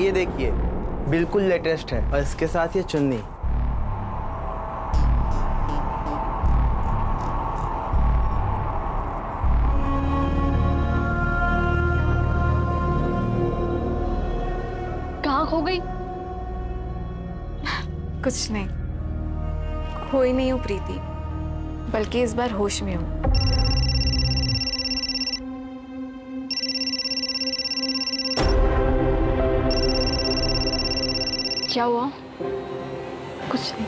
ये देखिए, बिल्कुल लेटेस्ट है, और इसके साथ ये चुन्नी। कहाँ खो गई? कुछ नहीं, खोई नहीं हूँ प्रीति, बल्कि इस बार होश में हूँ। क्या हुआ? कुछ नहीं,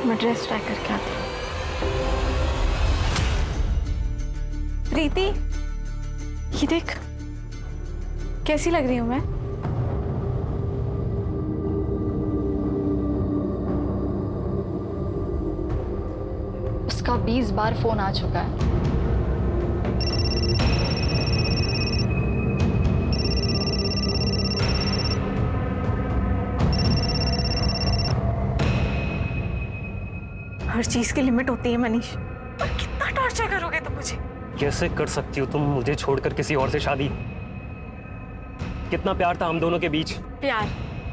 मैं ड्रेस ट्राई करके आती हूँ। प्रीति, ये देख, कैसी लग रही हूँ मैं? उसका 20 बार फोन आ चुका है। हर चीज की लिमिट होती है मनीष, और कितना टॉर्चर करोगे तुम मुझे? कैसे कर सकती हो तुम मुझे छोड़कर किसी और से शादी? कितना प्यार था हम दोनों के बीच। प्यार?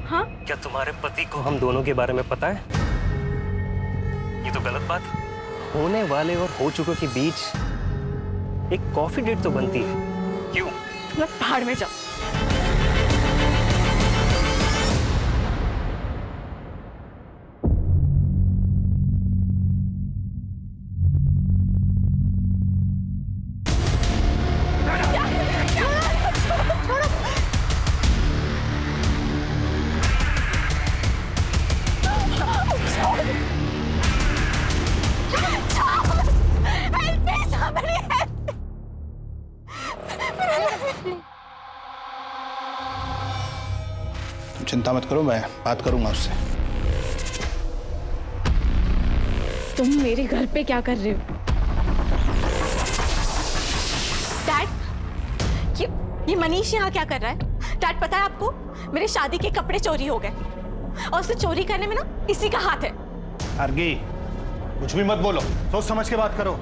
हाँ? क्या तुम्हारे पति को हम दोनों के बारे में पता है? ये तो गलत बात है। होने वाले और हो चुके के बीच एक कॉफी डेट तो बनती है, क्यों? तुम पहाड़ में जाओ। चिंता मत करो, मैं बात करूंगा उससे। तुम मेरे घर पे क्या कर रहे हो? डैड, ये मनीष यहाँ क्या कर रहा है? डैड, पता है आपको, मेरे शादी के कपड़े चोरी हो गए, और उसे चोरी करने में ना इसी का हाथ है। आर्गी, कुछ भी मत बोलो, सोच समझ के बात करो।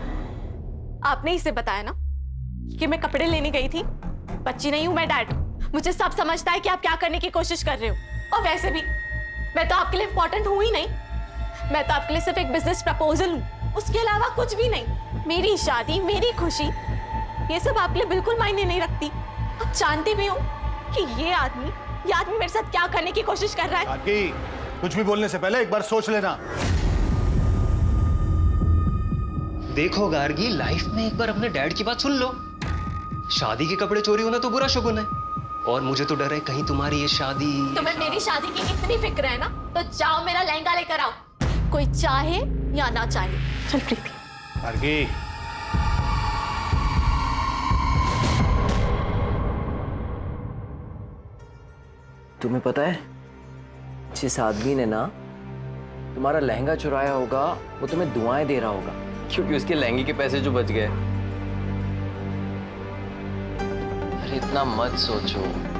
आपने इसे बताया ना कि मैं कपड़े लेने गई थी। बच्ची नहीं हूं मैं डैड, मुझे सब समझता है कि आप क्या करने की कोशिश कर रहे हो। और वैसे भी मैं तो आपके लिए इंपॉर्टेंट हूं ही नहीं, मैं तो आपके लिए सिर्फ एक बिजनेस प्रपोजल हूं, उसके अलावा कुछ भी नहीं। मेरी शादी, मेरी खुशी, ये सब आपके लिए बिल्कुल मायने नहीं रखती। आप जानती भी हो कि ये आदमी मेरे साथ क्या करने की कोशिश कर रहा है। आर्गी, कुछ भी बोलने से पहले एक बार सोच लेना। देखो गार्गी, लाइफ में एक बार अपने डैड की बात सुन लो। शादी के कपड़े चोरी होना तो बुरा शगुन है, और मुझे तो डर है कहीं तुम्हारी ये शादी। तुम्हें मेरी शादी की इतनी फिक्र है ना, तो जाओ मेरा लहंगा लेकर आओ, कोई चाहे या ना चाहे। चल प्रीति। आर्गी, तुम्हें पता है, जिस आदमी ने ना तुम्हारा लहंगा चुराया होगा, वो तुम्हें दुआएं दे रहा होगा, क्योंकि उसके लहंगे के पैसे जो बच गए। अरे इतना मत सोचो,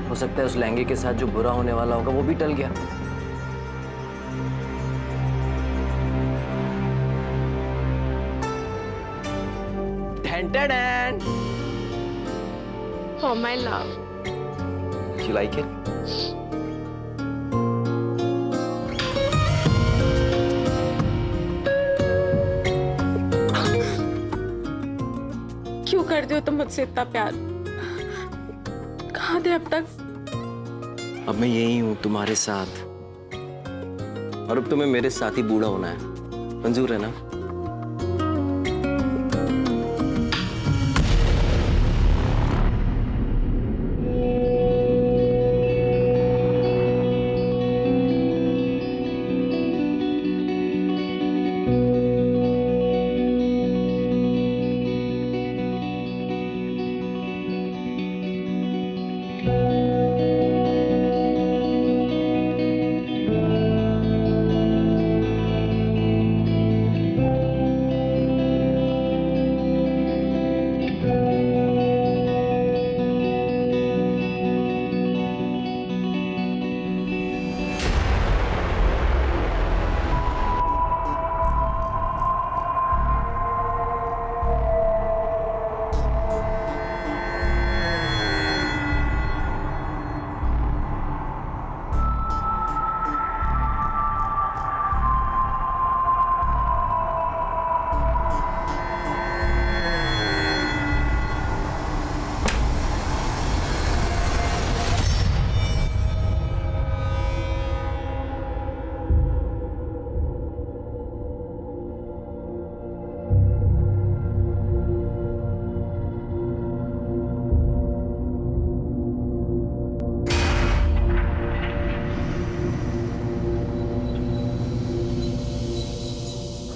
हो सकता है उस लहंगे के साथ जो बुरा होने वाला होगा वो भी टल गया। Dun-dun-dun. Oh my love. You like it? क्यों करते हो तुम मुझसे इतना प्यार? कहाँ थे अब तक? अब मैं यही हूँ तुम्हारे साथ, और अब तुम्हें मेरे साथ ही बूढ़ा होना है। मंजूर है ना?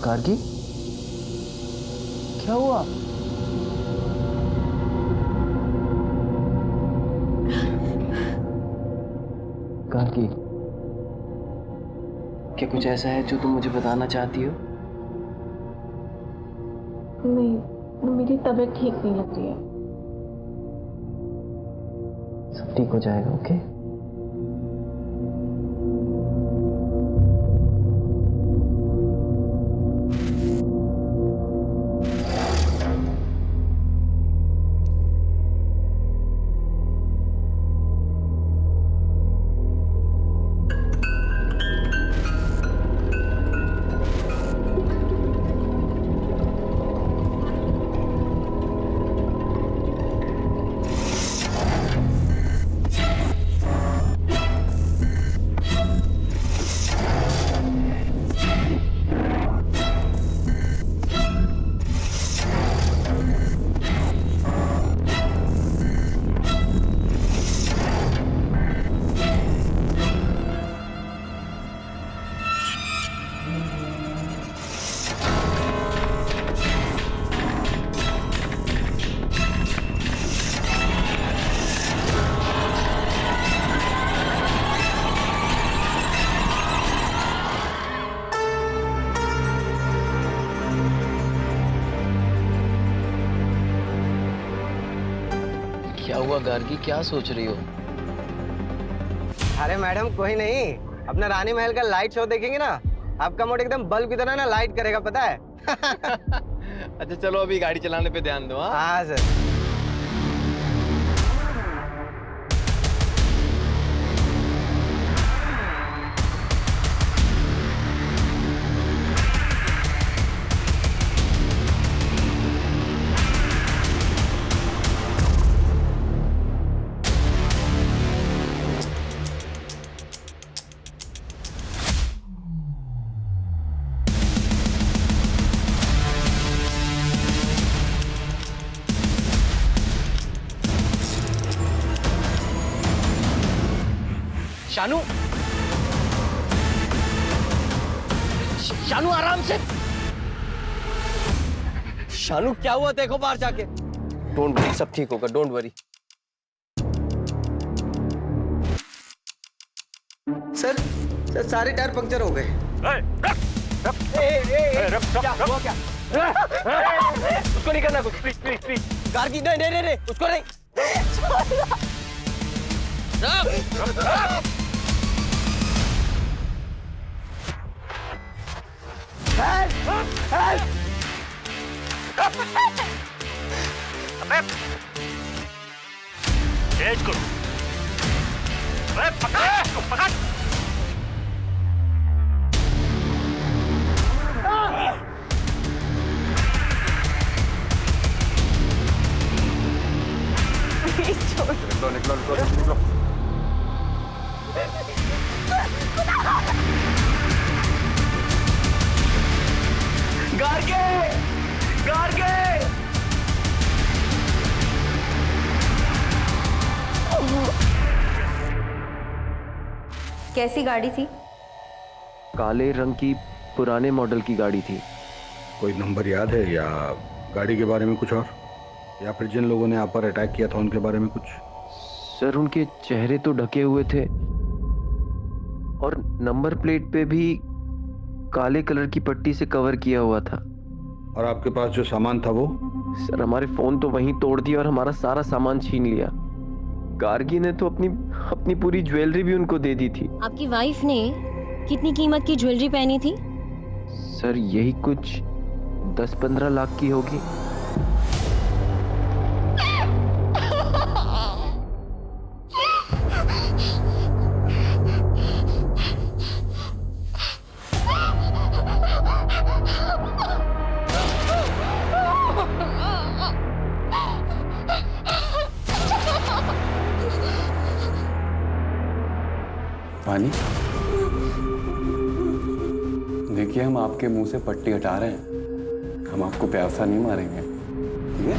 गार्गी, क्या हुआ? गार्गी, क्या कुछ ऐसा है जो तुम मुझे बताना चाहती हो? नहीं, मेरी तबीयत ठीक नहीं लग रही है। सब ठीक हो जाएगा, ओके? क्या हुआ गार्गी, क्या सोच रही हो? अरे मैडम कोई नहीं, अपना रानी महल का लाइट शो देखेंगे ना, आपका मूड एकदम बल्ब की तरह ना लाइट करेगा, पता है? अच्छा चलो अभी गाड़ी चलाने पे ध्यान दो। हाँ सर। शानू, शानू आराम से। शानू क्या हुआ, देखो बाहर जाके। डोंट वरी, सब ठीक होगा, डोंट वरी। सर सारे टायर पंक्चर हो गए। उसको नहीं करना कुछ, प्लीज प्लीज प्लीज। गार्गी नहीं, उसको नहीं। तेज करो। पकड़। निकलो। गार्गी! कैसी गाड़ी थी? काले रंग की पुराने मॉडल की गाड़ी थी। कोई नंबर याद है या गाड़ी के बारे में कुछ और, या फिर जिन लोगों ने आप पर अटैक किया था उनके बारे में कुछ? सर उनके चेहरे तो ढके हुए थे और नंबर प्लेट पे भी काले कलर की पट्टी से कवर किया हुआ था। और आपके पास जो सामान था वो? सर हमारे फोन तो वहीं तोड़ दिया और हमारा सारा सामान छीन लिया। गार्गी ने तो अपनी पूरी ज्वेलरी भी उनको दे दी थी। आपकी वाइफ ने कितनी कीमत की ज्वेलरी पहनी थी? सर यही कुछ 10-15 लाख की होगी। पानी, देखिए हम आपके मुंह से पट्टी हटा रहे हैं, हम आपको प्यासा नहीं मारेंगे, ठीक है?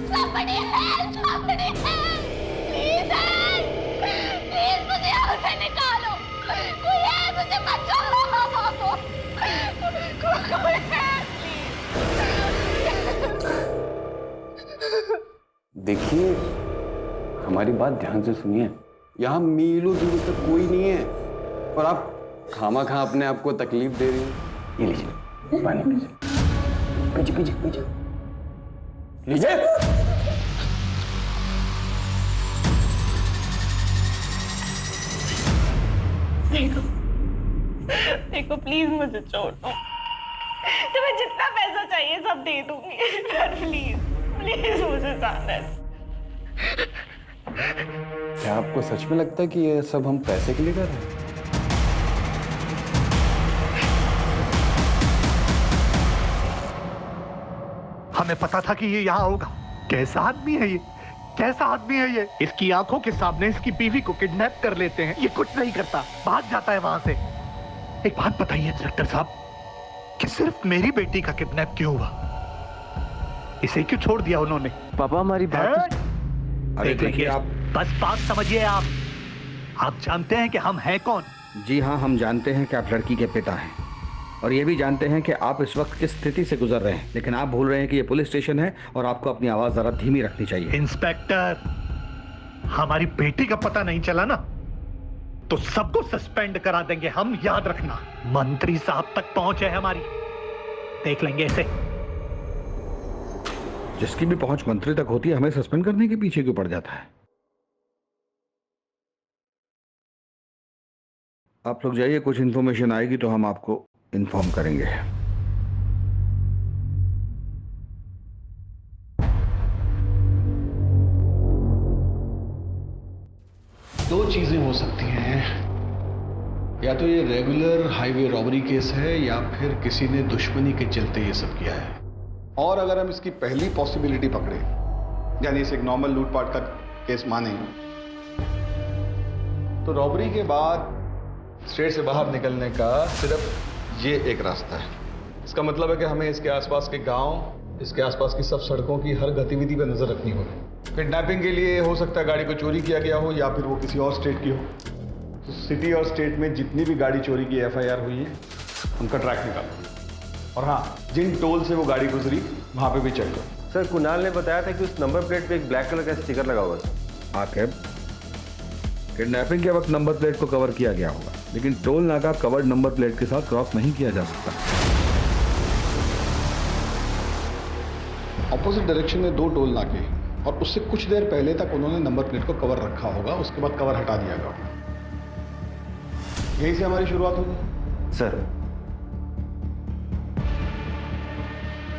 Somebody help! Please help! Please मुझे देखिए, हमारी बात ध्यान से सुनिए। यहाँ मीलों दूर तक कोई नहीं है और आप खामा-खा अपने आप को तकलीफ दे रही हैं। ये लीजिए, पानी पीजिए, पीजिए। लीजिए। देखो प्लीज मुझे छोड़ दो। तुम्हें जितना पैसा चाहिए सब दे दूंगी, पर प्लीज प्लीज मुझे जाने दो। क्या आपको सच में लगता है कि ये सब हम पैसे के लिए कर रहे हैं? हमें पता था कि ये यहाँ होगा। कैसा आदमी है ये, कैसा आदमी है ये। इसकी आंखों के सामने इसकी बीवी को किडनैप कर लेते हैं, ये कुछ नहीं करता, भाग जाता है वहां से। एक बात बताइए इंस्पेक्टर साहब, कि सिर्फ मेरी बेटी का किडनैप क्यों हुआ? इसे क्यों छोड़ दिया उन्होंने? पापा हमारी बात देख लीजिए आप, बस बात समझिए आप जानते हैं कि हम हैं कौन? जी हाँ, हम जानते हैं कि आप लड़की के पिता हैं और ये भी जानते हैं कि आप इस वक्त किस स्थिति से गुजर रहे हैं, लेकिन आप भूल रहे हैं कि ये पुलिस स्टेशन है और आपको अपनी आवाज जरा धीमी रखनी चाहिए। इंस्पेक्टर, हमारी बेटी का पता नहीं चला ना तो सबको सस्पेंड करा देंगे हम, याद रखना। मंत्री साहब तक पहुंच है हमारी, देख लेंगे इसे। जिसकी भी पहुंच मंत्री तक होती है, हमें सस्पेंड करने के पीछे क्यों पड़ जाता है? आप लोग जाइए, कुछ इंफॉर्मेशन आएगी तो हम आपको इन्फॉर्म करेंगे। दो चीजें हो सकती हैं, या तो ये रेगुलर हाईवे रॉबरी केस है या फिर किसी ने दुश्मनी के चलते ये सब किया है। और अगर हम इसकी पहली पॉसिबिलिटी पकड़े, यानी इसे एक नॉर्मल लूटपाट का केस माने, तो रॉबरी के बाद स्टेट से बाहर निकलने का सिर्फ ये एक रास्ता है। इसका मतलब है कि हमें इसके आसपास के गांव, इसके आसपास की सब सड़कों की हर गतिविधि पर नजर रखनी होगी। किडनैपिंग के लिए हो सकता है गाड़ी को चोरी किया गया हो या फिर वो किसी और स्टेट की हो। तो सिटी और स्टेट में जितनी भी गाड़ी चोरी की FIR हुई है उनका ट्रैक निकालो, और हाँ, जिन टोल से वो गाड़ी गुजरी वहाँ पे भी चेक करो। सर, कुणाल ने बताया था कि उस नंबर प्लेट पे एक ब्लैक कलर का स्टिकर लगा हुआ था। आखिर किडनैपिंग के वक्त नंबर प्लेट को कवर किया गया होगा, लेकिन टोल नाका कवर्ड नंबर प्लेट के साथ क्रॉस नहीं किया जा सकता। ऑपोजिट डायरेक्शन में 2 टोल नाके और उससे कुछ देर पहले तक उन्होंने नंबर प्लेट को कवर रखा होगा, उसके बाद कवर हटा दिया गया। यहीं से हमारी शुरुआत होगी। सर,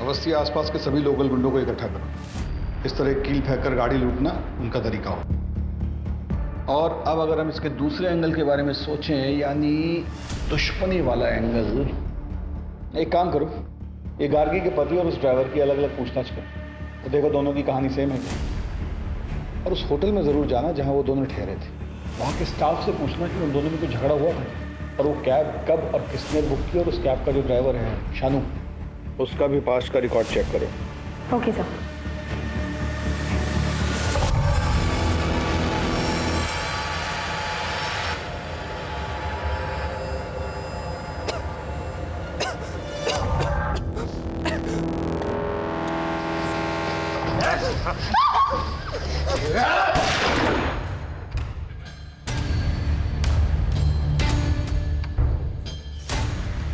अवस्थी आसपास के सभी लोकल गुंडों को इकट्ठा करो। इस तरह कील फेंक कर गाड़ी लूटना उनका तरीका हो। और अब अगर हम इसके दूसरे एंगल के बारे में सोचें, यानी दुश्मनी वाला एंगल, एक काम करो, ये गार्गी के पति और उस ड्राइवर की अलग अलग पूछताछ करो तो देखो दोनों की कहानी सेम है क्या। और उस होटल में ज़रूर जाना जहां वो दोनों ठहरे थे, वहाँ के स्टाफ से पूछना कि उन दोनों में कोई झगड़ा हुआ है और वो कैब कब और किसने बुक की, और उस कैब का जो ड्राइवर है शानू, उसका भी पास्ट का रिकॉर्ड चेक करो। Okay sir.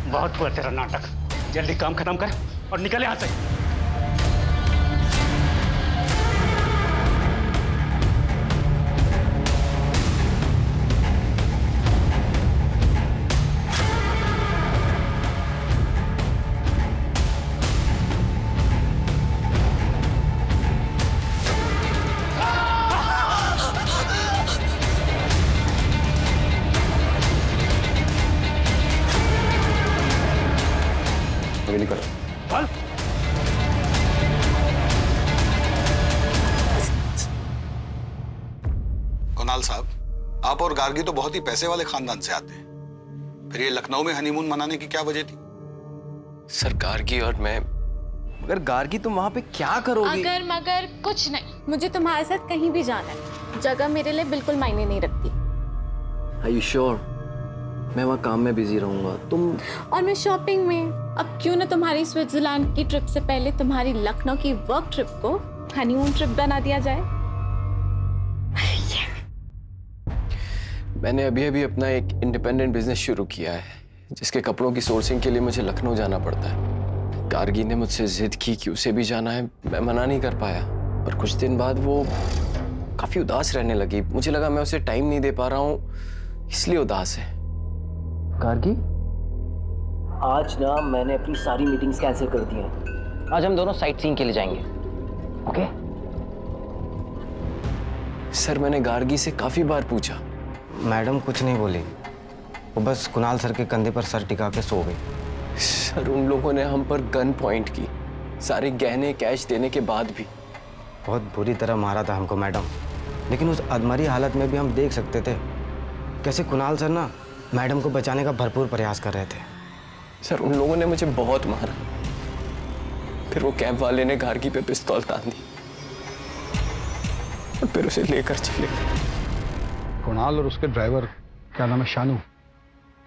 बहुत हुआ तेरा नाटक, जल्दी काम खत्म कर और निकल यहाँ से। निकल। चल। कुणाल साहब, आप और गार्गी तो बहुत ही पैसे वाले खानदान से आते हैं, फिर ये लखनऊ में हनीमून मनाने की क्या वजह थी? सर, गार्गी और मैं, मगर गार्गी तुम वहां पे क्या करोगी? अगर मगर कुछ नहीं, मुझे तुम्हारे साथ कहीं भी जाना है। जगह मेरे लिए बिल्कुल मायने नहीं रखती। Are you sure? मैं वहाँ काम में बिजी रहूंगा, तुम। और मैं शॉपिंग में। अब क्यों ना तुम्हारी स्विट्जरलैंड की ट्रिप से पहले तुम्हारी लखनऊ की वर्क ट्रिप को हनीमून ट्रिप बना दिया जाए। मैंने अभी अभी अपना एक इंडिपेंडेंट बिजनेस शुरू किया है, जिसके कपड़ों की सोर्सिंग के लिए मुझे लखनऊ जाना पड़ता है। गार्गी ने मुझसे जिद की कि उसे भी जाना है, मैं मना नहीं कर पाया। पर कुछ दिन बाद वो काफी उदास रहने लगी। मुझे लगा मैं उसे टाइम नहीं दे पा रहा हूँ, इसलिए उदास है। गार्गी, आज ना मैंने अपनी सारी मीटिंग्स कैंसिल कर दी हैं। आज हम दोनों साइट सीइंग के लिए जाएंगे, ओके? सर, मैंने गार्गी से काफी बार पूछा। मैडम कुछ नहीं बोली, वो बस कुणाल सर के कंधे पर सर टिका के सो गई। सर, उन लोगों ने हम पर गन पॉइंट की, सारे गहने कैश देने के बाद भी। बहुत बुरी तरह मारा था हमको मैडम, लेकिन उस अधमरी हालत में भी हम देख सकते थे कैसे कुणाल सर ना मैडम को बचाने का भरपूर प्रयास कर रहे थे। सर, उन लोगों ने मुझे बहुत मारा। फिर वो कैब वाले ने गार्गी पे पिस्तौल तान दी और फिर उसे लेकर चले गए। कुणाल और उसके ड्राइवर, क्या नाम है, शानू,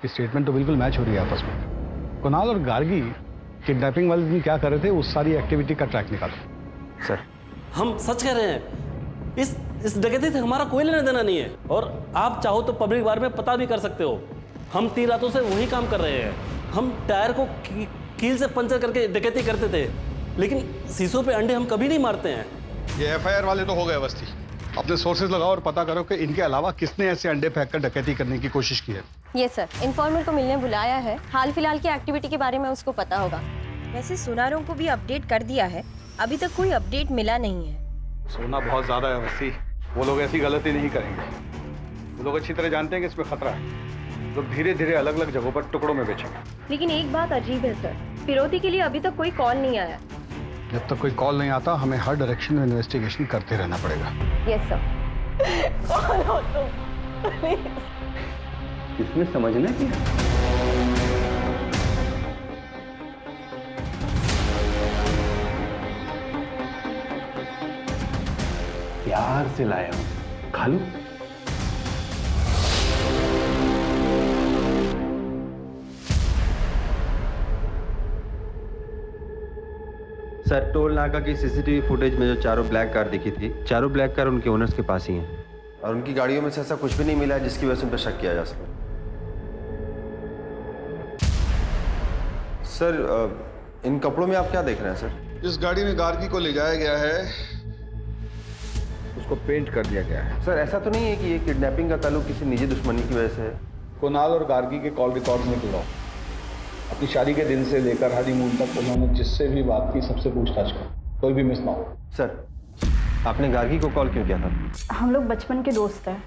की स्टेटमेंट तो बिल्कुल मैच हो रही है आपस में। कुणाल और गार्गी किडनैपिंग वाले दिन क्या कर रहे थे, उस सारी एक्टिविटी का ट्रैक निकालो। सर, हम सच कह रहे हैं, इस डकैती से हमारा कोई लेना देना नहीं है, और आप चाहो तो पब्लिक बार में पता भी कर सकते हो। हम 3 रातों से वही काम कर रहे हैं। हम टायर को कील से पंचर करके डकैती करते थे, लेकिन शीशों पे अंडे हम कभी नहीं मारते हैं। ये एफआईआर वाले तो हो गए अवस्थी। अपने सोर्सेज लगाओ और पता करो कि इनके अलावा किसने ऐसे अंडे फेंक कर डकैती करने की कोशिश की है। ये सर, इन्फॉर्मर को मिलने बुलाया है, हाल फिलहाल की एक्टिविटी के बारे में उसको पता होगा। वैसे सुनारों को भी अपडेट कर दिया है, अभी तक कोई अपडेट मिला नहीं है। सोना बहुत ज्यादा है अवस्थी, वो लोग ऐसी गलती नहीं करेंगे। वो लोग अच्छी तरह जानते हैं कि इसमें खतरा है। लोग धीरे धीरे अलग अलग जगहों पर टुकड़ों में बेचेंगे। लेकिन एक बात अजीब है सर, फिरौती के लिए अभी तक कोई कॉल नहीं आया। जब तक कोई कॉल नहीं आता, हमें हर डायरेक्शन में इन्वेस्टिगेशन करते रहना पड़ेगा। Yes sir. कौन हो तुम? प्लीज। इसमें समझना क्या? प्यार से लाया हूं, खा लूं? सर, टोल नाका की सीसीटीवी फुटेज में जो चारों ब्लैक कार दिखी थी, चारों ब्लैक कार उनके ओनर्स के पास ही हैं। और उनकी गाड़ियों में से ऐसा कुछ भी नहीं मिला है जिसकी वजह से उन पर शक किया जा सके। सर, इन कपड़ों में आप क्या देख रहे हैं सर? जिस गाड़ी में गार्गी को ले जाया गया है, उसको पेंट कर दिया गया है। सर, ऐसा तो नहीं है कि ये किडनैपिंग का ताल्लुक किसी निजी दुश्मनी की वजह से है? कुणाल और गार्गी के कॉल रिकॉर्ड में जुड़ाओ। अपनी शादी के दिन से लेकर हनीमून तक उन्होंने जिससे भी बात की सबसे पूछताछ करो, कोई भी मिस ना हो। सर, आपने गार्गी को कॉल क्यों किया था? हम लोग बचपन के दोस्त हैं,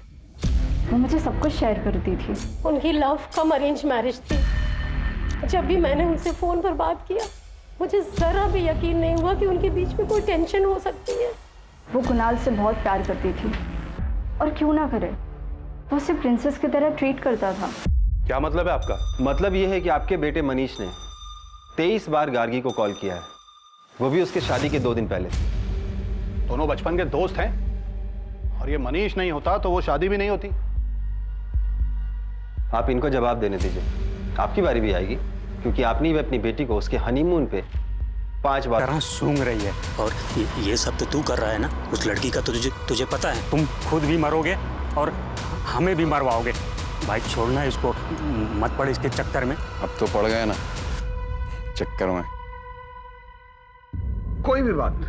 वो मुझे सब कुछ शेयर करती थी। उनकी लव कम अरेंज मैरिज थी। जब भी मैंने उनसे फोन पर बात किया, मुझे जरा भी यकीन नहीं हुआ कि उनके बीच में कोई टेंशन हो सकती है। वो कुणाल से बहुत प्यार करती थी, और क्यों ना करे, वो उसे प्रिंसेस की तरह ट्रीट करता था। क्या मतलब है आपका? मतलब ये है कि आपके बेटे मनीष ने 23 बार गार्गी को कॉल किया है, वो भी उसके शादी के 2 दिन पहले। दोनों बचपन के दोस्त हैं, और ये मनीष नहीं होता तो वो शादी भी नहीं होती। आप इनको जवाब देने दीजिए, आपकी बारी भी आएगी, क्योंकि आपने भी अपनी बेटी को उसके हनीमून पे 5 बार सूंघ रही है। और ये सब तो तू कर रहा है ना, उस लड़की का तो तुझे पता है। तुम खुद भी मरोगे और हमें भी मरवाओगे। भाई छोड़ना इसको, मत पड़ इसके चक्कर में। अब तो पड़ गए ना चक्कर में। कोई भी बात,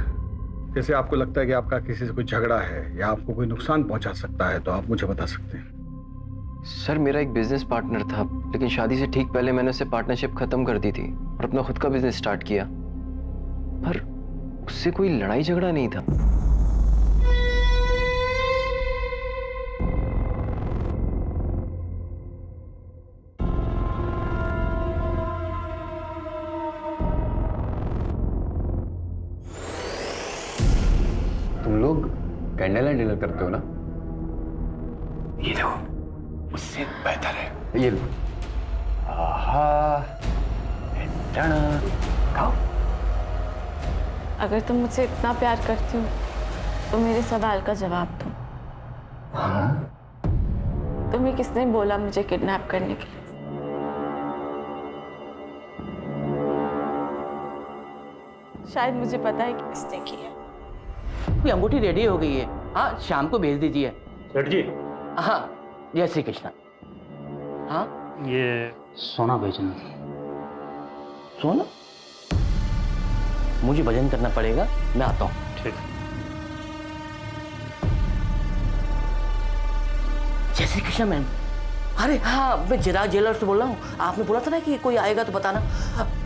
जैसे आपको लगता है कि आपका किसी से कोई झगड़ा है या आपको कोई नुकसान पहुंचा सकता है, तो आप मुझे बता सकते हैं। सर, मेरा एक बिजनेस पार्टनर था, लेकिन शादी से ठीक पहले मैंने उससे पार्टनरशिप खत्म कर दी थी और अपना खुद का बिजनेस स्टार्ट किया। पर उससे कोई लड़ाई झगड़ा नहीं था। तुम लोग कैंडल लाइट डिनर करते हो ना? ये देखो, उससे बेहतर है। ये लो। आहा, खाओ। अगर तुम मुझसे इतना प्यार करती हो तो मेरे सवाल का जवाब दो। तुम्हें किसने बोला मुझे किडनैप करने के लिए? शायद मुझे पता है कि किसने की है। अंगूठी रेडी हो गई है, हाँ शाम को भेज दीजिए। सेठ जी, हाँ जय श्री कृष्णा। हाँ, ये सोना बेचना था। सोना? मुझे भजन करना पड़ेगा, मैं आता हूँ। ठीक। जय श्री कृष्णा मैम। अरे हाँ, मैं चिराग ज्वेलर्स से बोल रहा हूँ। आपने बोला था ना कि कोई आएगा तो बताना।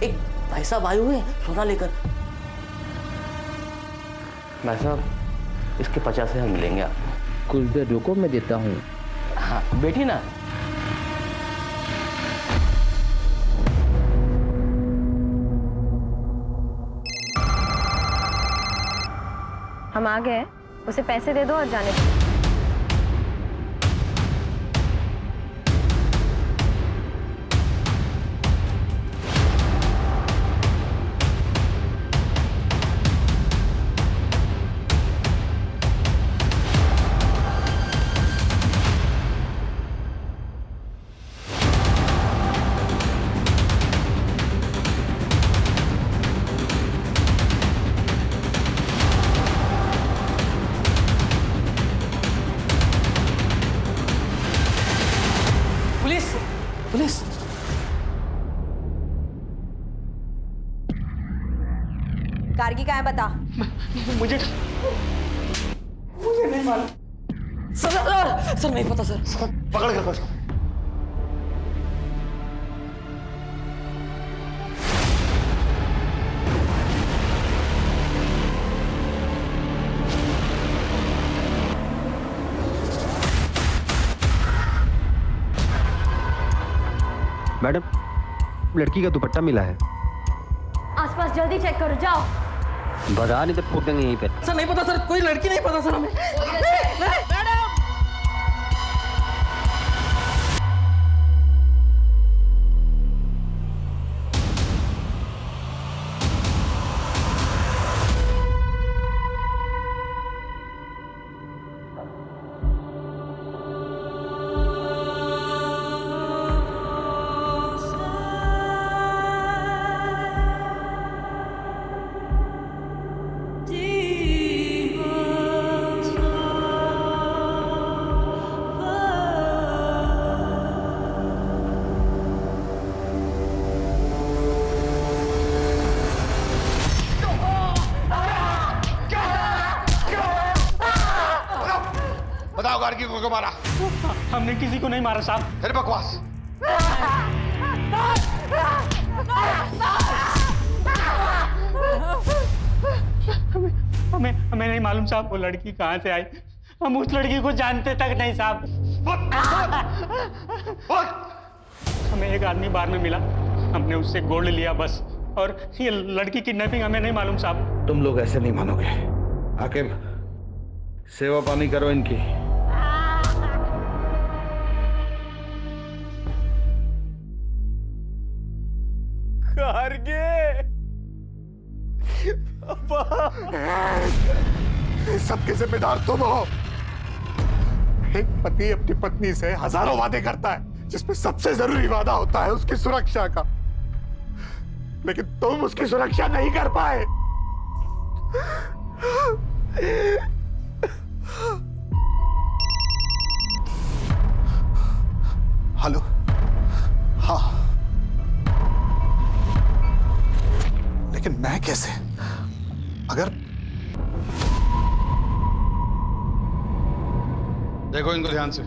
एक भाई साहब आए हुए हैं सोना लेकर। भाई साहब, इसके 50,000 मिलेंगे आपको। कुछ देर रुको, मैं देता हूँ। हाँ, बैठिए ना। हम आ गए, उसे पैसे दे दो और जाने दो। पुलिस! गार्गी कहाँ है बता। मुझे नहीं मालूम सर, नहीं पता सर। पकड़ कर बस। मैडम, लड़की का दुपट्टा मिला है। आसपास जल्दी चेक करो, जाओ। बता नहीं तो ठोक देंगे यहीं पे। सर नहीं पता सर, कोई लड़की नहीं पता सर हमें। बताओ गार्गी को क्यों मारा? हमने किसी को नहीं मारा साहब। फिर बकवास। हमें नहीं मालूम साहब वो लड़की कहाँ से आई। हम उस लड़की को जानते तक नहीं साहब। हमें एक आदमी बार में मिला, हमने उससे गोल्ड लिया बस। और ये लड़की किडनैपिंग हमें नहीं मालूम साहब। तुम लोग ऐसे नहीं मानोगे। आकिब, सेवा पानी करो इनकी। सबके जिम्मेदार तुम हो। एक पति अपनी पत्नी से हजारों वादे करता है, जिसमें सबसे जरूरी वादा होता है उसकी सुरक्षा का, लेकिन तुम उसकी सुरक्षा नहीं कर पाए। हेलो, हाँ, लेकिन मैं कैसे? अगर देखो इनको ध्यान से,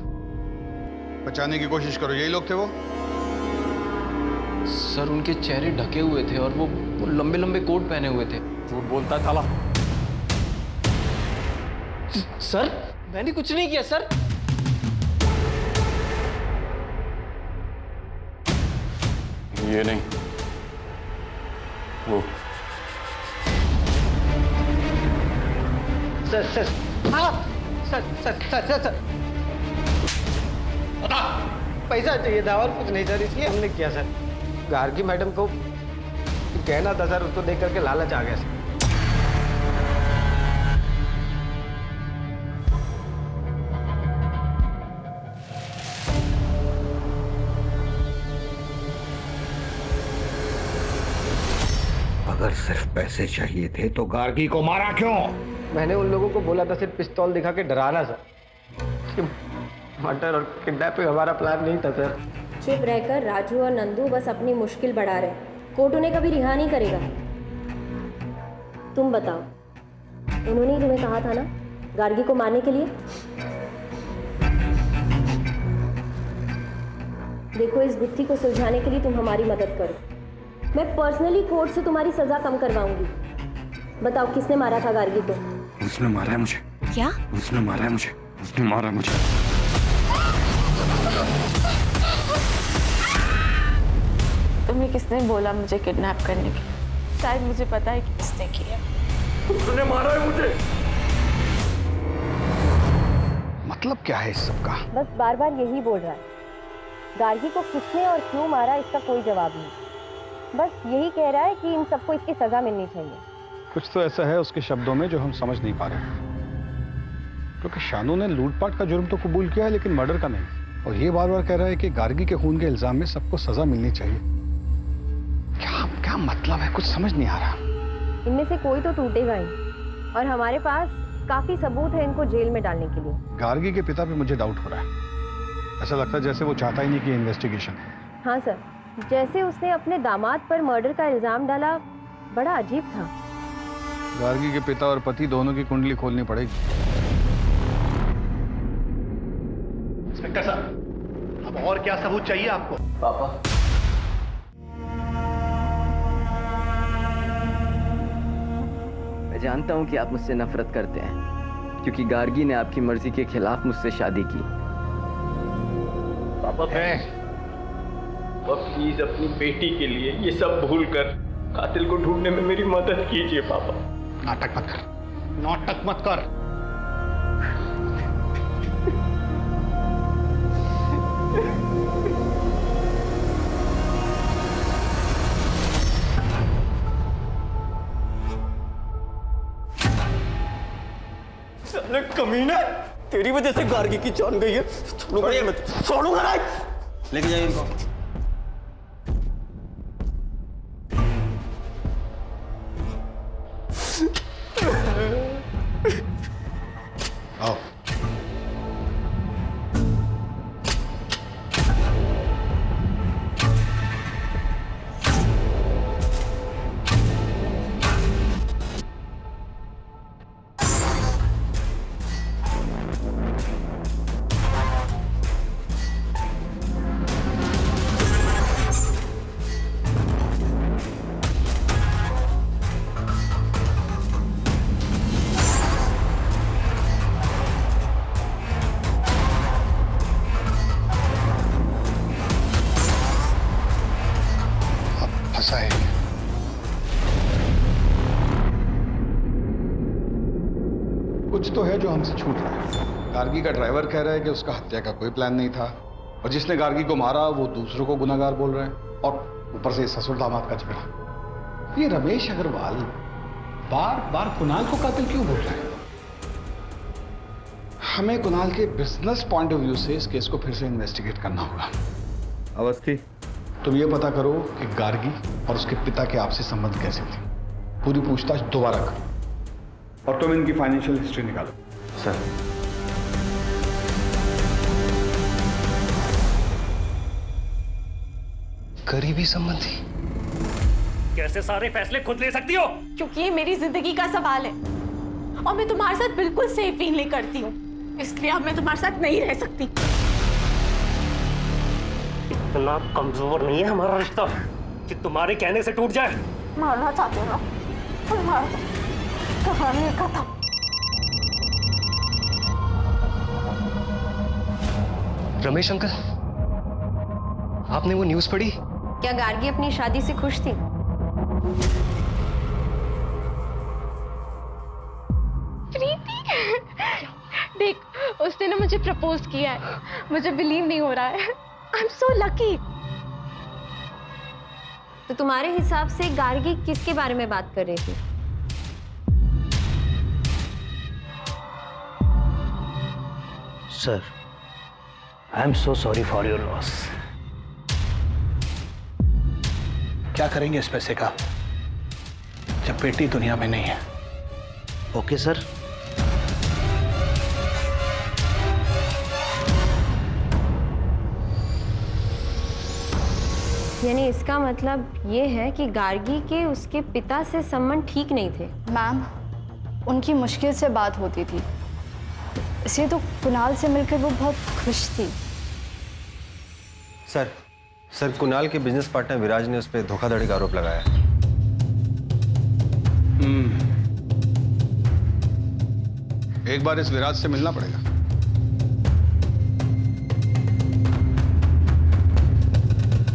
पहचानने की कोशिश करो। यही लोग थे वो? सर उनके चेहरे ढके हुए थे और वो लंबे लंबे कोट पहने हुए थे। झूठ बोलता है साला। सर मैंने कुछ नहीं किया सर। ये नहीं, वो। सर सर, हाँ sir sir sir sir sir बता। पैसा चाहिए था और कुछ नहीं सर, इसलिए हमने किया सर। गार्गी मैडम को कहना था सर, उसको देख करके लालच आ गया सर। अगर सिर्फ पैसे चाहिए थे तो गार्गी को मारा क्यों? मैंने उन लोगों को बोला था सिर्फ पिस्तौल दिखा के डराना सर। मर्डर और किडनैपिंग हमारा प्लान नहीं था सर। चुप रहकर राजू और नंदू बस अपनी मुश्किल बढ़ा रहे। कोर्ट उन्हें कभी रिहा नहीं करेगा। तुम बताओ, उन्होंने ही तुम्हें कहा था ना गार्गी को मारने के लिए। देखो, इस गुत्थी को सुलझाने के लिए तुम हमारी मदद करो। मैं पर्सनली कोर्ट से तुम्हारी सजा कम करवाऊंगी। बताओ, किसने मारा था गार्गी को? उसने मारा है मुझे। क्या? उसने मारा है मुझे। उसने मारा मुझे। तुम्हें किसने बोला मुझे किडनैप करने के? शायद मुझे पता है कि किसने किया। उसने मारा है मुझे। मतलब क्या है इस सब का? बस बार बार यही बोल रहा है। गार्गी को किसने और क्यों मारा इसका कोई जवाब नहीं। बस यही कह रहा है कि इन सबको इसकी सजा मिलनी चाहिए। कुछ तो ऐसा है उसके शब्दों में जो हम समझ नहीं पा रहे, क्योंकि शानू ने लूटपाट का जुर्म तो कबूल किया है लेकिन मर्डर का नहीं। और ये बार बार कह रहा है कि गार्गी के खून के इल्जाम में सबको सजा मिलनी चाहिए। क्या क्या मतलब है, कुछ समझ नहीं आ रहा। इनमें से कोई तो टूटेगा ही, और हमारे पास काफी सबूत है इनको जेल में डालने के लिए। गार्गी के पिता पे मुझे डाउट हो रहा है। ऐसा लगता है जैसे वो चाहता ही नहीं कि इन्वेस्टिगेशन। हाँ सर, जैसे उसने अपने दामाद पर मर्डर का इल्जाम डाला, बड़ा अजीब था। गार्गी के पिता और पति दोनों की कुंडली खोलनी पड़ेगी। इंस्पेक्टर साहब, अब और क्या सबूत चाहिए आपको? पापा, मैं जानता हूं कि आप मुझसे नफरत करते हैं क्योंकि गार्गी ने आपकी मर्जी के खिलाफ मुझसे शादी की। पापा प्लीज अपनी बेटी के लिए ये सब भूल कर कातिल को ढूंढने में मेरी मदद कीजिए पापा। नाटक मत कर, नाटक मत कर। साले कमीने, तेरी वजह से गार्गी की जान गई है। छोड़ूंगा मैं, छोड़ूंगा नहीं। लेके जाइए इनको। आओ। फंसा है। कुछ तो है जो हमसे छूट रहा है। गार्गी का ड्राइवर कह रहा है कि उसका हत्या का कोई प्लान नहीं था, और जिसने गार्गी को मारा वो दूसरों को गुनाहगार बोल रहे हैं, और ऊपर से ससुर दामाद का झगड़ा। ये रमेश अग्रवाल बार बार कुणाल को कातिल क्यों बोल रहा है? हमें कुणाल के बिजनेस पॉइंट ऑफ व्यू से इस केस को फिर से इन्वेस्टिगेट करना होगा। अवस्थी, तुम ये पता करो कि गार्गी और उसके पिता के आपसी संबंध कैसे थे। पूरी पूछताछ दोबारा करो, और तुम इनकी फाइनेंशियल हिस्ट्री निकालो। सर। करीबी संबंधी? कैसे सारे फैसले खुद ले सकती हो? क्योंकि ये मेरी जिंदगी का सवाल है और मैं तुम्हारे साथ बिल्कुल सेफ फील नहीं करती हूँ, इसलिए अब मैं तुम्हारे साथ नहीं रह सकती। इतना कमजोर नहीं है हमारा रिश्ता कि तुम्हारे कहने से टूट जाए। मारना चाहते हो ना? तो मार दो, कहानी खत्म। रमेश अंकल, आपने वो न्यूज़ पढ़ी? क्या गार्गी अपनी शादी से खुश थी? प्रीति, देख उसने ना मुझे प्रपोज किया है, मुझे बिलीव नहीं हो रहा है। I am so lucky. तो तुम्हारे हिसाब से गार्गी किसके बारे में बात कर रही थी? Sir, I am so sorry for your loss. क्या करेंगे इस पैसे का जब बेटी दुनिया में नहीं है? Okay sir. यानी इसका मतलब ये है कि गार्गी के उसके पिता से संबंध ठीक नहीं थे। मैम, उनकी मुश्किल से बात होती थी, इसलिए तो कुणाल से मिलकर वो बहुत खुश थी। सर कुणाल के बिजनेस पार्टनर विराज ने उस पर धोखाधड़ी का आरोप लगाया है। एक बार इस विराज से मिलना पड़ेगा।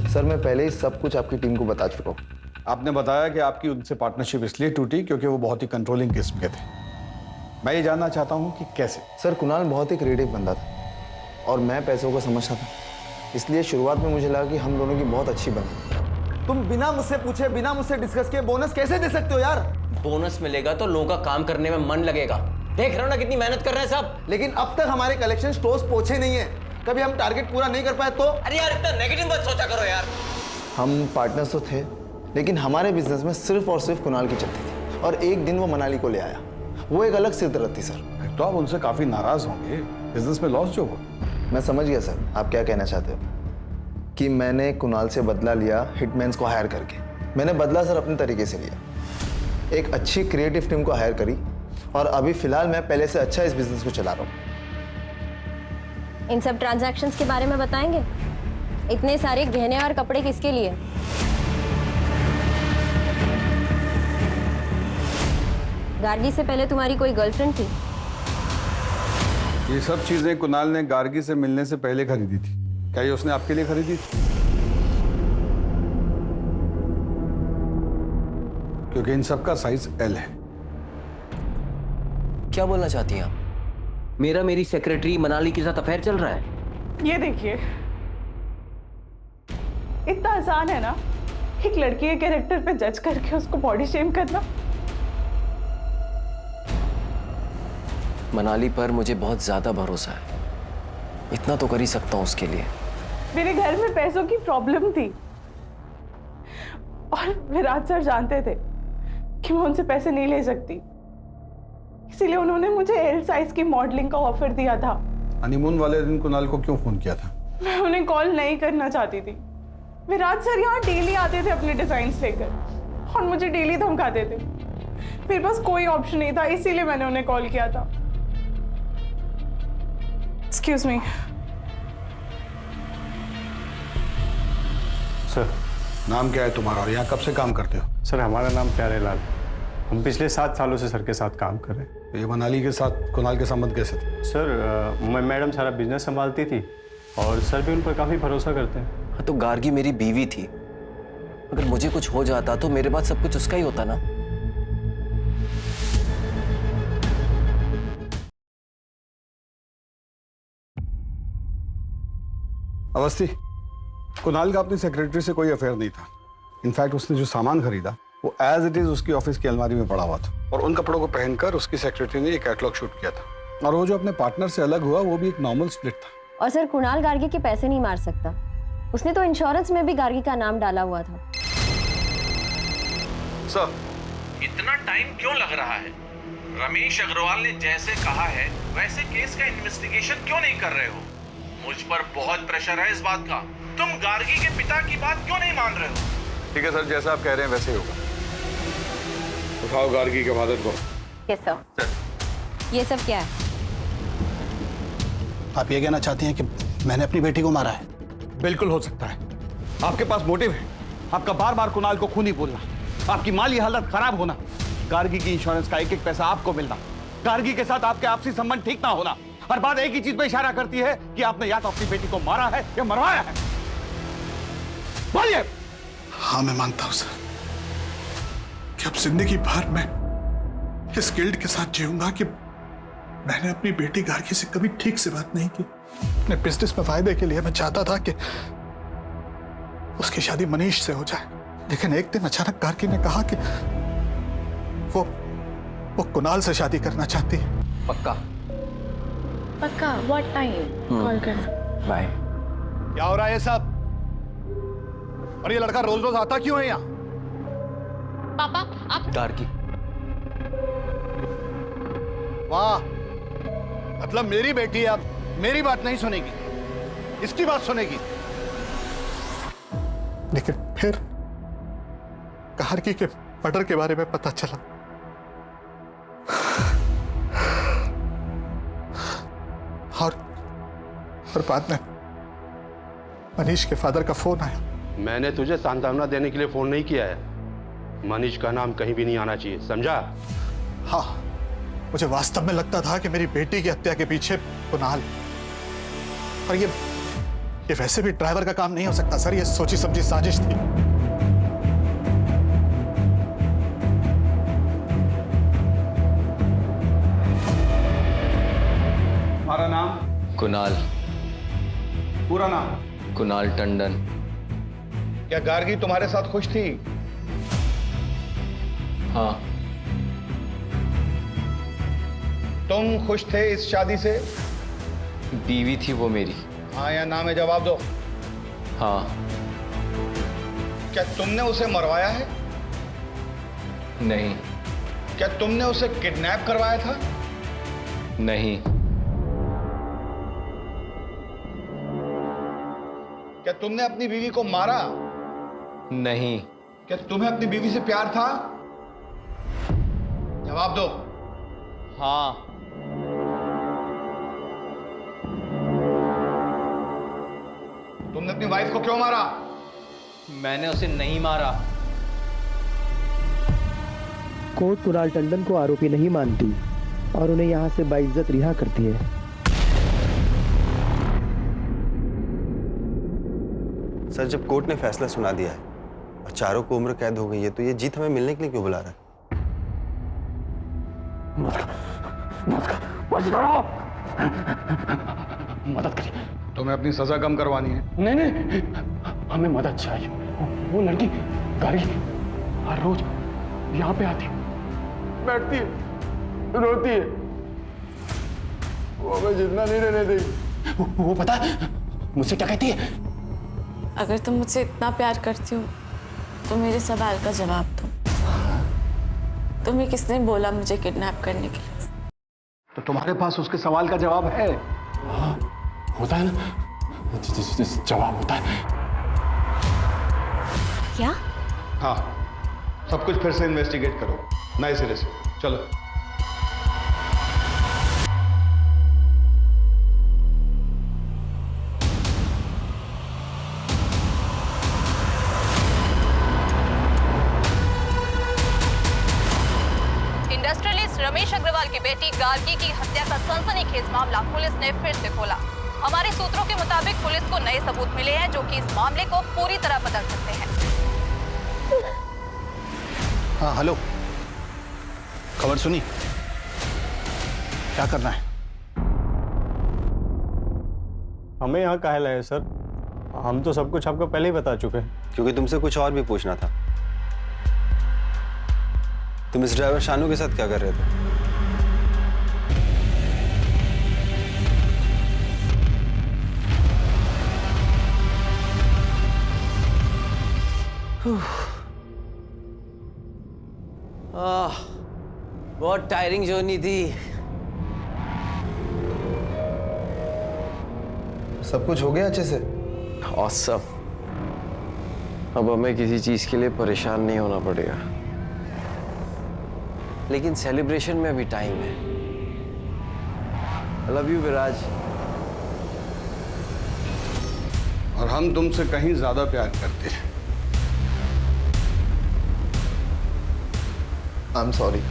सर मैं पहले ही सब कुछ आपकी टीम को बता चुका हूँ। आपने बताया कि आपकी उनसे पार्टनरशिप इसलिए टूटी क्योंकि वो बहुत ही कंट्रोलिंग किस्म के थे। मैं ये जानना चाहता हूँ कि कैसे। सर कुणाल बहुत ही क्रिएटिव बंदा था और मैं पैसों को समझता था, इसलिए शुरुआत में मुझे लगा कि हम दोनों की बहुत अच्छी बनी। तुम बिना मुझसे पूछे, बिना मुझसे डिस्कस किए बोनस कैसे दे सकते हो यार? बोनस मिलेगा तो लोगों का काम करने में मन लगेगा। देख रहे हो ना कितनी मेहनत कर रहे हैं सब। लेकिन अब तक हमारे कलेक्शन स्टोर्स पहुंचे नहीं है। कभी हम टारगेट पूरा नहीं कर पाए तो? अरे यार इतना नेगेटिव मत सोचा करो यार। हम पार्टनर्स तो थे, लेकिन हमारे बिजनेस में सिर्फ और सिर्फ कुणाल की चलती थी और एक दिन वो मनाली को ले आया। वो एक अलग सिरदर्द थी सर। तो आप उनसे काफी नाराज होंगे, बिजनेस में लॉस जो हो। मैं समझ गया सर आप क्या कहना चाहते हो, कि मैंने कुणाल से बदला लिया हिटमैन्स को हायर करके। मैंने बदला सर अपने तरीके से लिया, एक अच्छी क्रिएटिव टीम को हायर करी और अभी फिलहाल मैं पहले से अच्छा इस बिजनेस को चला रहा हूँ। इन सब ट्रांजैक्शंस के बारे में बताएंगे? इतने सारे गहने और कपड़े किसके लिए? गार्गी से पहले तुम्हारी कोई गर्लफ्रेंड थी? ये सब चीजें कुणाल ने गार्गी से मिलने से पहले खरीदी थी। क्या ये उसने आपके लिए खरीदी थी? क्योंकि इन सब का साइज एल है। क्या बोलना चाहती हैं आप? मेरी सेक्रेटरी मनाली के साथ अफेयर चल रहा है। ये देखिए, इतना आसान है ना एक लड़की के कैरेक्टर पे जज करके उसको बॉडी शेम करना। मनाली पर मुझे बहुत ज्यादा भरोसा है, इतना तो कर ही सकता हूं उसके लिए। मेरे घर में पैसों की प्रॉब्लम थी और विराज सर जानते थे कि मैं उनसे पैसे नहीं ले सकती, इसीलिए उन्होंने मुझे एल साइज की मॉडलिंग का ऑफर दिया था। हनीमून वाले दिन कुणाल को क्यों फोन किया था? मैं उन्हें कॉल नहीं करना चाहती थी। विराज सर यहाँ डेली आते थे अपने डिजाइन्स लेकर और मुझे डेली धमकाते थे। मेरे पास कोई ऑप्शन नहीं था, इसीलिए मैंने उन्हें कॉल किया था। Excuse me sir. नाम क्या है तुम्हारा और यहाँ कब से काम करते हो? सर हमारा नाम प्यारेलाल। हम पिछले 7 सालों से सर के साथ काम कर रहे हैं। ये मनाली के साथ कुणाल के संबंध कैसे थे? सर मैडम सारा बिजनेस संभालती थी और सर भी उन पर काफ़ी भरोसा करते हैं। हाँ, तो गार्गी मेरी बीवी थी। अगर मुझे कुछ हो जाता तो मेरे बाद सब कुछ उसका ही होता ना। अवस्थी, कुणाल का अपनी सेक्रेटरी से कोई अफेयर नहीं था। इनफैक्ट उसने जो सामान खरीदा वो एज इट इज उसकी ऑफिस की अलमारी में पड़ा हुआ था और उन कपड़ों को पहनकर उसकी सेक्रेटरी ने एक कैटलॉग शूट किया था। और वो जो अपने पार्टनर से अलग हुआ वो भी एक नॉर्मल स्प्लिट था। और सर कुणाल गार्गी के पैसे नहीं मार सकता, उसने तो इंश्योरेंस में भी गार्गी का नाम डाला हुआ था। सर, इतना टाइम क्यों लग रहा है? रमेश अग्रवाल ने जैसे कहा है वैसे केस का इन्वेस्टिगेशन क्यों नहीं कर रहे हो? मुझ पर बहुत प्रेशर है इस बात का। तुम गार्गी के पिता की बात क्यों नहीं मान रहे हो? ठीक है सर, जैसा आप कह रहे हैं वैसे ही होगा। उठाओ गार्गी के फादर को। Yes sir. ये सब क्या है? आप ये कहना चाहती हैं कि मैंने अपनी बेटी को मारा है? बिल्कुल हो सकता है। आपके पास मोटिव है, आपका बार बार कुणाल को खूनी बोलना, आपकी माली हालत खराब होना, गार्गी की इंश्योरेंस का एक एक पैसा आपको मिलना, गार्गी के साथ आपके आपसी संबंध ठीक ना होना। हर बात एक ही चीज पे इशारा करती है कि आपने या तो अपनी बेटी को मारा है या मरवाया है। बोलिए। हाँ मैं मानता हूं सर कि अब जिंदगी भर मैं इस गिल्ट के साथ जीऊंगा कि मैंने अपनी बेटी गार्गी से कभी ठीक से बात नहीं की। अपने बिजनेस में फायदे के लिए मैं चाहता था कि उसकी शादी मनीष से हो जाए, लेकिन एक दिन अचानक गार्गी ने कहा कि वो कुणाल से शादी करना चाहती है। पक्का व्हाट टाइम कॉल करना। बाय। क्या हो रहा है ये सब? और ये लड़का रोज रोज आता क्यों है यहाँ? पापा आप गार्गी। वाह, मतलब मेरी बेटी अब मेरी बात नहीं सुनेगी, इसकी बात सुनेगी। लेकिन फिर गार्गी के मर्डर के बारे में पता चला। और बाद में मनीष के फादर का फोन आया। मैंने तुझे सांत्वना देने के लिए फोन नहीं किया है। मनीष का नाम कहीं भी नहीं आना चाहिए, समझा? हाँ, मुझे वास्तव में लगता था कि मेरी बेटी की हत्या के पीछे कुणाल, और ये वैसे भी ड्राइवर का काम नहीं हो सकता सर, ये सोची समझी साजिश थी। हमारा नाम? कुणाल। पूरा नाम? कुणाल टंडन। क्या गार्गी तुम्हारे साथ खुश थी? हाँ। तुम खुश थे इस शादी से? बीवी थी वो मेरी। हाँ या ना में जवाब दो। हाँ। क्या तुमने उसे मरवाया है? नहीं। क्या तुमने उसे किडनैप करवाया था? नहीं। क्या तुमने अपनी बीवी को मारा? नहीं। क्या तुम्हें अपनी बीवी से प्यार था? जवाब दो। हाँ। तुमने अपनी वाइफ को क्यों मारा? मैंने उसे नहीं मारा। कोर्ट कुणाल टंडन को आरोपी नहीं मानती और उन्हें यहां से बाइज्जत रिहा करती है। सर, जब कोर्ट ने फैसला सुना दिया है और चारों को उम्र कैद हो गई है, तो ये जीत हमें मिलने के लिए क्यों बुला रहा है? मदद करिए। तुम्हें अपनी सजा कम करवानी है? नहीं नहीं, हमें मदद चाहिए। वो लड़की गार्गी हर रोज यहाँ पे आती, बैठती है, रोती है, वो हमें जितना नहीं रहने देगी। वो पता है मुझसे क्या कहती है? अगर तुम मुझसे इतना प्यार करती हो तो मेरे सवाल का जवाब दो। तुम्हें किसने बोला मुझे किडनैप करने के लिए? तो तुम्हारे पास उसके सवाल का जवाब है? हाँ, होता है ना, जवाब होता है। क्या? हाँ, सब कुछ फिर से इन्वेस्टिगेट करो नए सिरे से। चलो। इंडस्ट्रियलिस्ट रमेश अग्रवाल की बेटी गार्गी की हत्या का सनसनीखेज मामला पुलिस ने फिर से खोला। हमारे सूत्रों के मुताबिक पुलिस को नए सबूत मिले हैं जो कि इस मामले को पूरी तरह बदल सकते हैं। हाँ हेलो, खबर सुनी? क्या करना है? हमें यहाँ काहे लाए सर? हम तो सब कुछ आपको पहले ही बता चुके हैं। क्योंकि तुमसे कुछ और भी पूछना था। तुम इस ड्राइवर शानू के साथ क्या कर रहे थे? बहुत टायरिंग जर्नी थी। सब कुछ हो गया अच्छे से? ऑसम। अब हमें किसी चीज के लिए परेशान नहीं होना पड़ेगा, लेकिन सेलिब्रेशन में अभी टाइम है। आई लव यू विराज। और हम तुमसे कहीं ज्यादा प्यार करते हैं। I am sorry.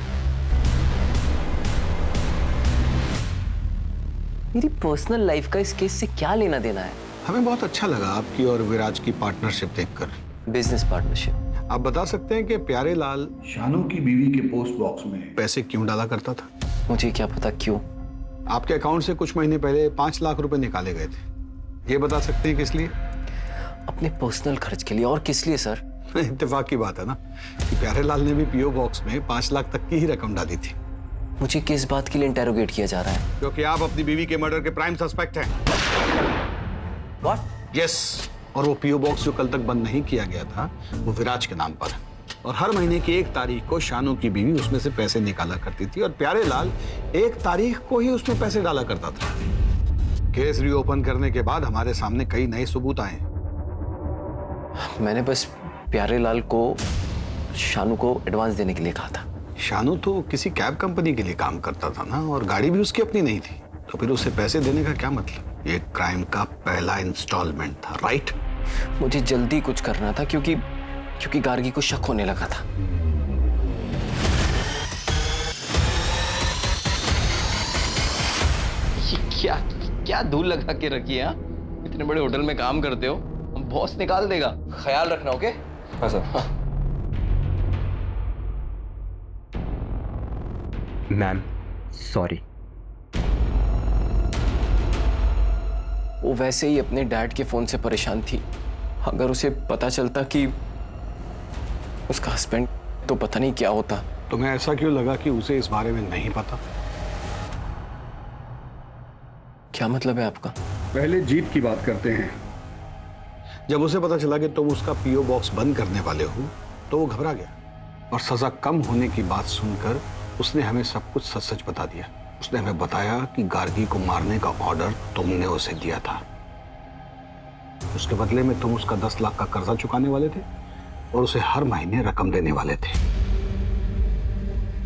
मेरी पर्सनल लाइफ का इस केस से क्या लेना देना है? हमें बहुत अच्छा लगा आपकी और विराज की पार्टनरशिप देखकर। Business partnership. आप बता सकते हैं कि प्यारे लाल शानू की बीवी के पोस्ट बॉक्स में पैसे क्यों डाला करता था? मुझे क्या पता क्यों। आपके अकाउंट से कुछ महीने पहले 5 लाख रुपए निकाले गए थे, ये बता सकते हैं किस लिए? अपने पर्सनल खर्च के लिए। और किस लिए सर? इत्तेफाक की बात है ना कि प्यारे लाल ने भी पीओ बॉक्स में 5 लाख तक की ही रकम डाली थी। मुझे किस बात के लिए इंटेरोगेट किया जा रहा है? क्योंकि आप अपनी बीवी के मर्डर के प्राइम सस्पेक्ट हैं। What? यस। और वो पीओ बॉक्स जो कल तक बंद नहीं किया गया था वो विराज के नाम पर है, और हर महीने की 1 तारीख को शानू की बीवी उसमें से पैसे निकाला करती थी, और प्यारे लाल 1 तारीख को ही उसमें पैसे डाला करता था। केस रीओपन करने के बाद हमारे सामने कई नए सबूत आए। मैंने बस प्यारे लाल को शानू को एडवांस देने के लिए कहा था। शानू तो किसी कैब कंपनी के लिए काम करता था ना, और गाड़ी भी उसकी अपनी नहीं थी, तो फिर उसे पैसे देने का क्या मतलब? ये क्राइम का पहला इंस्टॉलमेंट था, राइट? मुझे जल्दी कुछ करना था क्योंकि गार्गी को शक होने लगा था। ये क्या धूल लगा के रखी है? इतने बड़े होटल में काम करते हो, बॉस निकाल देगा, ख्याल रखना। ओके? हाँ सर। Ma'am sorry. वो वैसे ही अपने डैड के फोन से परेशान थी। अगर उसे पता चलता कि उसका हस्बैंड, तो पता नहीं क्या होता। तुम्हें ऐसा क्यों लगा कि उसे इस बारे में नहीं पता? क्या मतलब है आपका? पहले जीत की बात करते हैं। जब उसे पता चला कि तुम उसका पीओ बॉक्स बंद करने वाले हो, तो वो घबरा गया, और सजा कम होने की बात सुनकर उसने हमें सब कुछ सच सच बता दिया। उसने हमें बताया कि गार्गी को मारने का ऑर्डर तुमने उसे दिया था। उसके बदले में तुम उसका 10 लाख का कर्जा चुकाने वाले थे और उसे हर महीने रकम देने वाले थे।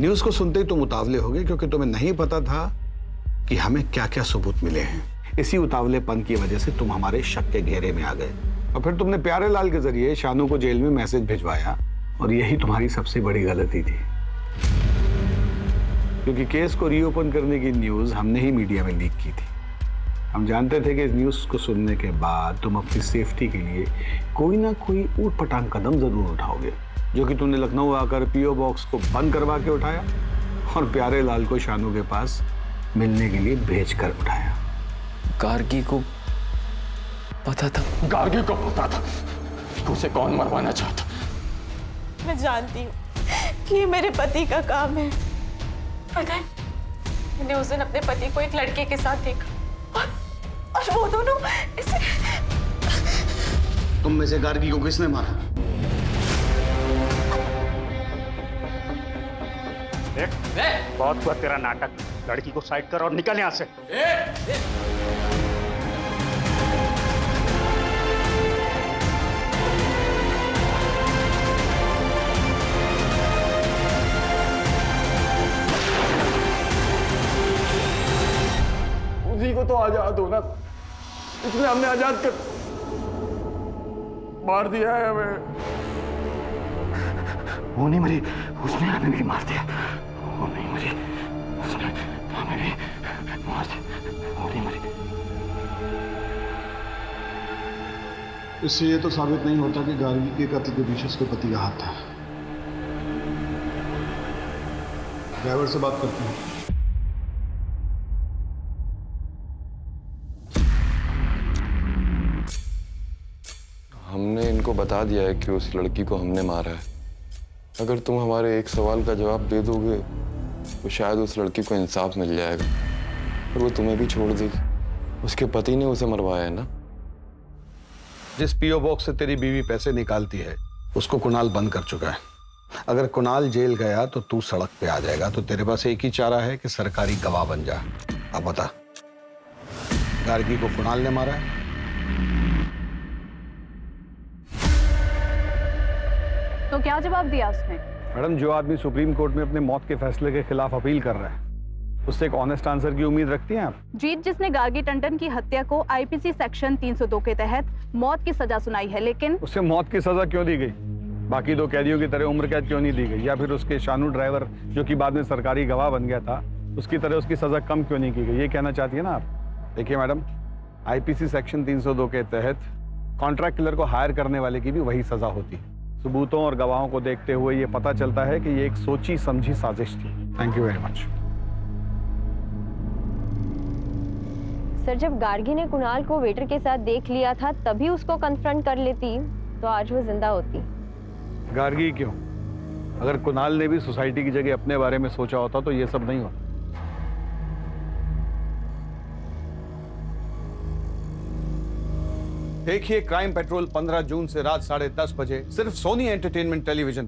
न्यूज़ को सुनते ही तुम उतावले हो गए, क्योंकि तुम्हें नहीं पता था कि हमें क्या क्या सबूत मिले हैं। इसी उतावलेपन की वजह से तुम हमारे शक के घेरे में आ गए, और फिर तुमने प्यारे लाल के जरिए शानू को जेल में मैसेज भिजवाया, और यही तुम्हारी सबसे बड़ी गलती थी, क्योंकि केस को रीओपन करने की न्यूज़ हमने ही मीडिया में लीक की थी। हम जानते थे कि इस न्यूज़ को सुनने के बाद तुम अपनी सेफ्टी के लिए कोई ना कोई ऊट-पटांग कदम जरूर उठाओगे, जो कि तुमने लखनऊ आकर पीओ बॉक्स को बंद करवा के उठाया, और प्यारे लाल को शानू के पास मिलने के लिए भेज कर उठाया। गार्गी को पता था? गार्गी को पता था कि उसे कौन मरवाना चाहता। मैं जानती हूँ कि ये मेरे पति का काम है। पता है, मैंने उस दिन अपने पति को एक लड़के के साथ देखा, और वो दोनों इसे... तुम में से गार्गी को किसने मारा? देख, बहुत हुआ तेरा नाटक। लड़की को साइड कर और निकल यहाँ से। उसी को तो आजाद होना, इसलिए हमने आजाद कर मार दिया है हमें। वो नहीं मरी, उसने हमें भी मार दिया। वो नहीं मरी, उसने हमें भी मार दिया। वो नहीं मरी। इससे ये तो साबित नहीं होता कि गार्गी के कत्ल के पीछे उसके पति का हाथ था। ड्राइवर से बात करते हैं। हमने इनको बता दिया है कि उस लड़की को हमने मारा है। अगर तुम हमारे एक सवाल का जवाब दे दोगे तो शायद उस लड़की को इंसाफ मिल जाएगा, और वो तुम्हें भी छोड़ देगी। उसके पति ने उसे मरवाया है ना। जिस पीओ बॉक्स से तेरी बीवी पैसे निकालती है, उसको कुणाल बंद कर चुका है। अगर कुणाल जेल गया तो तू सड़क पे आ जाएगा, तो तेरे पास एक ही चारा है कि सरकारी गवाह बन जा। अब बता, गार्गी को कुणाल ने मारा है? तो क्या जवाब दिया उसने? मैडम, जो आदमी सुप्रीम कोर्ट में अपने मौत के फैसले के खिलाफ अपील कर रहा है, उससे एक ऑनेस्ट आंसर की उम्मीद रखती हैं आप? जीत जिसने गार्गी टंडन की हत्या को आईपीसी सेक्शन 302 के तहत मौत की सजा सुनाई है, लेकिन उसे मौत की सजा क्यों दी गई? बाकी दो कैदियों की तरह उम्र कैद क्यों नहीं दी गई? या फिर उसके शानू ड्राइवर, जो कि बाद में सरकारी गवाह बन गया था, उसकी तरह उसकी सजा कम क्यों नहीं की गई? ये कहना चाहती है ना आप? देखिए मैडम, आईपीसी सेक्शन 302 के तहत कॉन्ट्रैक्ट किलर को हायर करने वाले की भी वही सजा होती है। सबूतों और गवाहों को देखते हुए ये पता चलता है कि ये एक सोची समझी साजिश थी। Thank you very much. Sir, जब गार्गी ने कुणाल को वेटर के साथ देख लिया था, तभी उसको कन्फ्रंट कर लेती तो आज वो जिंदा होती। गार्गी क्यों? अगर कुणाल ने भी सोसाइटी की जगह अपने बारे में सोचा होता तो ये सब नहीं होता। देखिए क्राइम पेट्रोल 15 जून से रात 10:30 बजे सिर्फ सोनी एंटरटेनमेंट टेलीविजन।